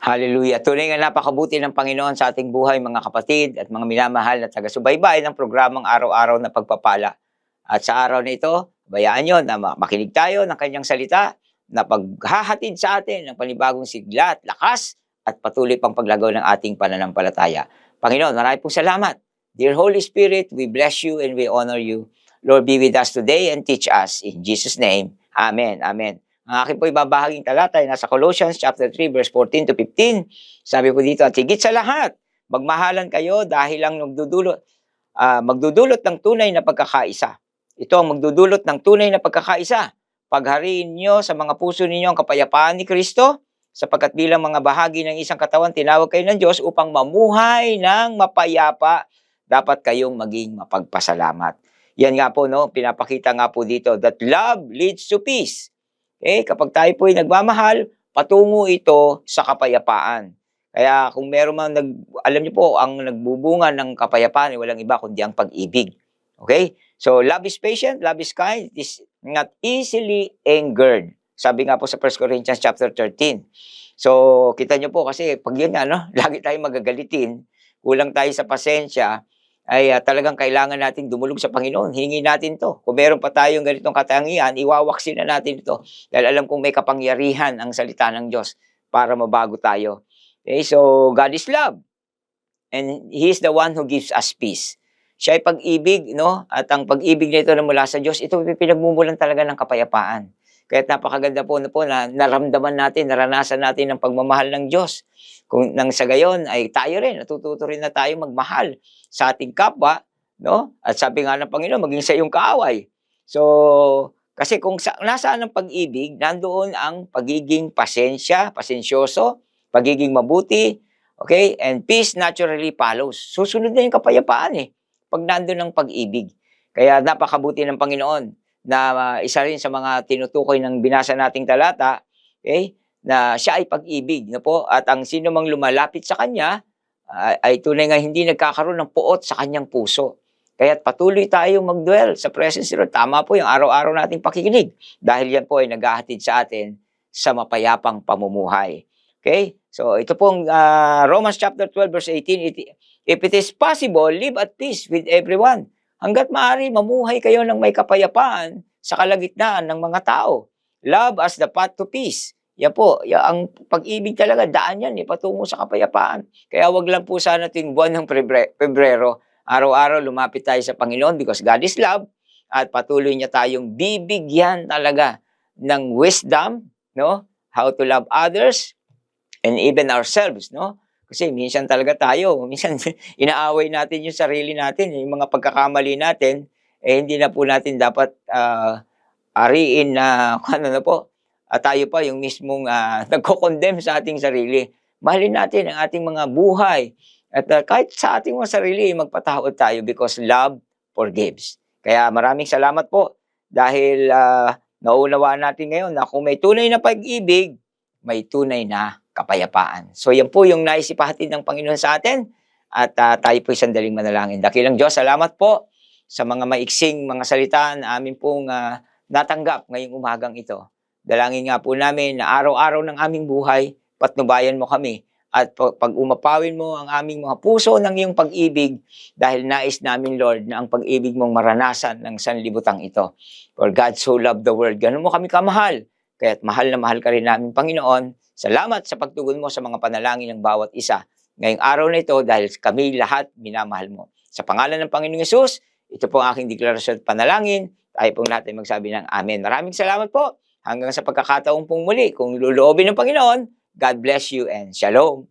Hallelujah. Tunay nga napakabuti ng Panginoon sa ating buhay, mga kapatid at mga minamahal na taga-subaybay ng programang araw-araw na pagpapala. At sa araw na ito, bayaan nyo na makinig tayo ng kanyang salita na paghahatid sa atin ng panibagong sigla at lakas at patuloy pang paglagaw ng ating pananampalataya. Panginoon, marami pong salamat. Dear Holy Spirit, we bless you and we honor you. Lord, be with us today and teach us. In Jesus' name, Amen. Amen. Ang akin po ibabahaging talata ay nasa Colossians chapter 3 verse 14 to 15. Sabi po dito, at higit sa lahat, magmahalan kayo dahil ang magdudulot ng tunay na pagkakaisa. Ito ang magdudulot ng tunay na pagkakaisa. Paghariin niyo sa mga puso ninyo ang kapayapaan ni Kristo, sapagkat bilang mga bahagi ng isang katawan, tinawag kayo ng Diyos upang mamuhay ng mapayapa. Dapat kayong maging mapagpasalamat. Yan nga po, no? Pinapakita nga po dito that love leads to peace. Kapag tayo po ay nagmamahal, patungo ito sa kapayapaan. Kaya kung meron man, alam niyo po, ang nagbubunga ng kapayapaan ay walang iba kundi ang pag-ibig. Okay? So, love is patient, love is kind, it is not easily angered. Sabi nga po sa 1 Corinthians chapter 13. So, kita niyo po kasi pag yun nga, no? Lagi tayong magagalitin, kulang tayo sa pasensya, ay talagang kailangan nating dumulog sa Panginoon. Hingi natin to. Kung meron pa tayong ganitong katangian, iwawaksin na natin ito. Dahil alam kong may kapangyarihan ang salita ng Diyos para mabago tayo. Okay, so God is love. And He is the one who gives us peace. Siya ay pag-ibig, no? At ang pag-ibig nito na mula sa Diyos, ito pinagmumulan talaga ng kapayapaan. Kaya napakaganda po na naramdaman natin, naranasan natin ang pagmamahal ng Diyos. Kung nang sa gayon ay tayo rin, natututo rin na tayo magmahal sa ating kapwa, no? At sabi nga ng Panginoon, maging sa iyong kaaway. So, kasi kung nasaan ang pag-ibig, nandoon ang pagiging pasensyoso, pagiging mabuti, okay? And peace naturally follows. Susunod na yung kapayapaan pag nandoon ang pag-ibig. Kaya napakabuti ng Panginoon na isa rin sa mga tinutukoy ng binasa nating talata, okay? Na siya ay pag-ibig, na po, at ang sino mang lumalapit sa kanya ay tunay nga hindi nagkakaroon ng puot sa kanyang puso. Kaya patuloy tayong mag-dwell sa presence ni Lord. Tama po yung araw-araw nating pakikinig dahil yan po ay naghahatid sa atin sa mapayapang pamumuhay. Okay? So ito pong Romans chapter 12 verse 18, if it is possible, live at peace with everyone. Hanggat maaari, mamuhay kayo ng may kapayapaan sa kalagitnaan ng mga tao. Love as the path to peace. Yan po, ang pag-ibig talaga, daan yan patungo sa kapayapaan. Kaya wag lang po sana tuwing buwan ng Pebrero, araw-araw lumapit tayo sa Panginoon because God is love at patuloy niya tayong bibigyan talaga ng wisdom, no? How to love others and even ourselves, no? Kasi minsan talaga minsan inaaway natin yung sarili natin, yung mga pagkakamali natin, hindi na po natin dapat ariin na tayo pa yung mismong nagko-condemn sa ating sarili. Mahalin natin ang ating mga buhay. At kahit sa ating mga sarili, magpatawad tayo because love forgives. Kaya maraming salamat po dahil naunawaan natin ngayon na kung may tunay na pag-ibig, may tunay na kapayapaan. So yan po yung naisipahatid ng Panginoon sa atin at tayo po sandaling manalangin. Dakilang Diyos, salamat po sa mga maiksing mga salita na amin pong natanggap ngayong umagang ito. Dalangin nga po namin na araw-araw ng aming buhay, patnubayan mo kami at pag umapawin mo ang aming mga puso ng iyong pag-ibig dahil nais namin, Lord, na ang pag-ibig mong maranasan ng sanlibutan ito. For God so loved the world. Ganun mo kami kamahal. Kaya't mahal na mahal ka rin namin, Panginoon. Salamat sa pagtugon mo sa mga panalangin ng bawat isa. Ngayong araw na ito dahil kami lahat minamahal mo. Sa pangalan ng Panginoong Yesus, ito po ang aking deklarasyon at panalangin. Tayo pong lahat ay magsabi ng Amen. Maraming salamat po. Hanggang sa pagkakataong pong muli, kung luluobin ng Panginoon, God bless you and Shalom.